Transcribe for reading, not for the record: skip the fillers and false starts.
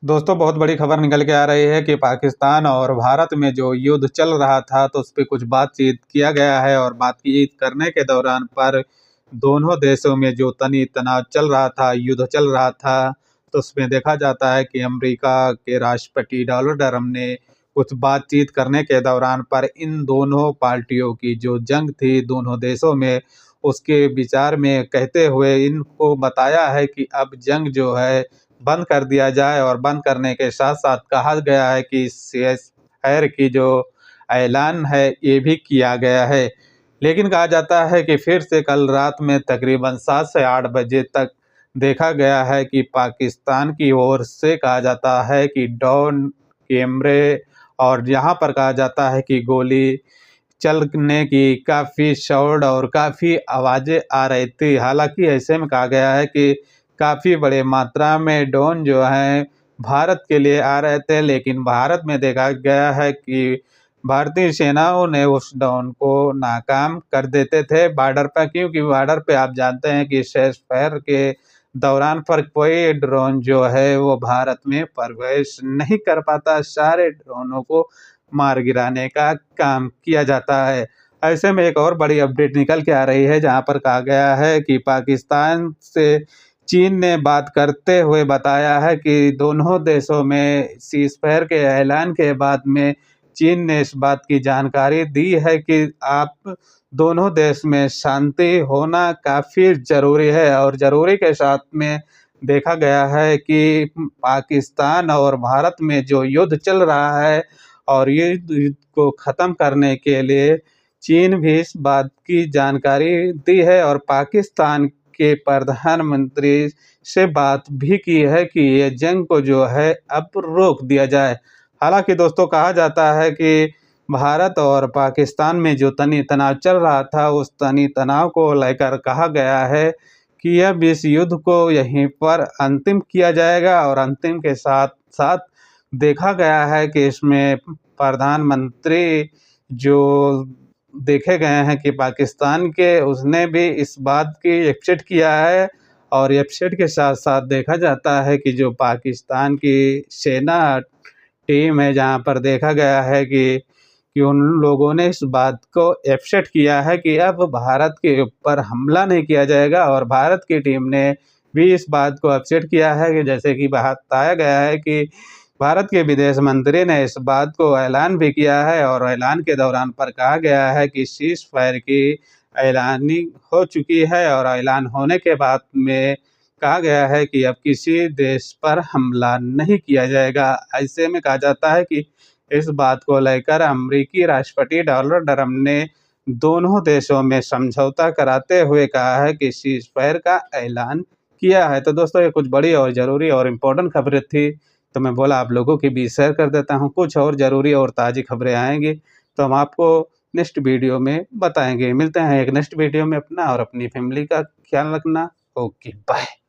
दोस्तों बहुत बड़ी खबर निकल के आ रही है कि पाकिस्तान और भारत में जो युद्ध चल रहा था तो उस पे कुछ बातचीत किया गया है और बातचीत करने के दौरान पर दोनों देशों में जो तनाव चल रहा था, युद्ध चल रहा था, तो उसमें देखा जाता है कि अमेरिका के राष्ट्रपति डोनाल्ड ट्रम्प ने कुछ बातचीत करने के दौरान पर इन दोनों पार्टियों की जो जंग थी दोनों देशों में, उसके विचार में कहते हुए इनको बताया है कि अब जंग जो है बंद कर दिया जाए और बंद करने के साथ-साथ कहा गया है कि सीज़फायर की जो ऐलान है ये भी किया गया है। लेकिन कहा जाता है कि फिर से कल रात में तकरीबन 7 से 8 बजे तक देखा गया है कि पाकिस्तान की ओर से कहा जाता है कि ड्रोन, कैमरे और यहाँ पर कहा जाता है कि गोली चलने की काफ़ी साउंड और काफ़ी आवाज़ें आ रही थी। हालाँकि ऐसे में कहा गया है कि काफ़ी बड़े मात्रा में ड्रोन जो हैं भारत के लिए आ रहे थे, लेकिन भारत में देखा गया है कि भारतीय सेनाओं ने उस ड्रोन को नाकाम कर देते थे बॉर्डर पर, क्योंकि बॉर्डर पे आप जानते हैं कि सीज़फायर के दौरान पर कोई ड्रोन जो है वो भारत में प्रवेश नहीं कर पाता, सारे ड्रोनों को मार गिराने का काम किया जाता है। ऐसे में एक और बड़ी अपडेट निकल के आ रही है जहाँ पर कहा गया है कि पाकिस्तान से चीन ने बात करते हुए बताया है कि दोनों देशों में सीज़फायर के ऐलान के बाद में चीन ने इस बात की जानकारी दी है कि आप दोनों देश में शांति होना काफ़ी ज़रूरी है और ज़रूरी के साथ में देखा गया है कि पाकिस्तान और भारत में जो युद्ध चल रहा है और ये युद्ध को ख़त्म करने के लिए चीन भी इस बात की जानकारी दी है और पाकिस्तान के प्रधानमंत्री से बात भी की है कि ये जंग को जो है अब रोक दिया जाए। हालाँकि दोस्तों कहा जाता है कि भारत और पाकिस्तान में जो तनाव चल रहा था, उस तनाव को लेकर कहा गया है कि अब इस युद्ध को यहीं पर अंतिम किया जाएगा और अंतिम के साथ-साथ देखा गया है कि इसमें प्रधानमंत्री जो देखे गए हैं कि पाकिस्तान के, उसने भी इस बात की एक्सेप्ट किया है और एक्सेप्ट के साथ-साथ देखा जाता है कि जो पाकिस्तान की सेना टीम है, जहाँ पर देखा गया है कि उन लोगों ने इस बात को एक्सेप्ट किया है कि अब भारत के ऊपर हमला नहीं किया जाएगा और भारत की टीम ने भी इस बात को एक्सेप्ट किया है कि जैसे कि बताया गया है कि भारत के विदेश मंत्री ने इस बात को ऐलान भी किया है और ऐलान के दौरान पर कहा गया है कि सीज़फायर की ऐलानी हो चुकी है और ऐलान होने के बाद में कहा गया है कि अब किसी देश पर हमला नहीं किया जाएगा। ऐसे में कहा जाता है कि इस बात को लेकर अमेरिकी राष्ट्रपति डोनाल्ड ट्रम्प ने दोनों देशों में समझौता कराते हुए कहा है कि सीज़फायर का ऐलान किया है। तो दोस्तों ये कुछ बड़ी और ज़रूरी और इम्पोर्टेंट खबरें थी, तो मैं बोला आप लोगों के बीच शेयर कर देता हूँ। कुछ और ज़रूरी और ताज़ी खबरें आएँगी तो हम आपको नेक्स्ट वीडियो में बताएँगे। मिलते हैं एक नेक्स्ट वीडियो में, अपना और अपनी फैमिली का ख्याल रखना। Okay bye.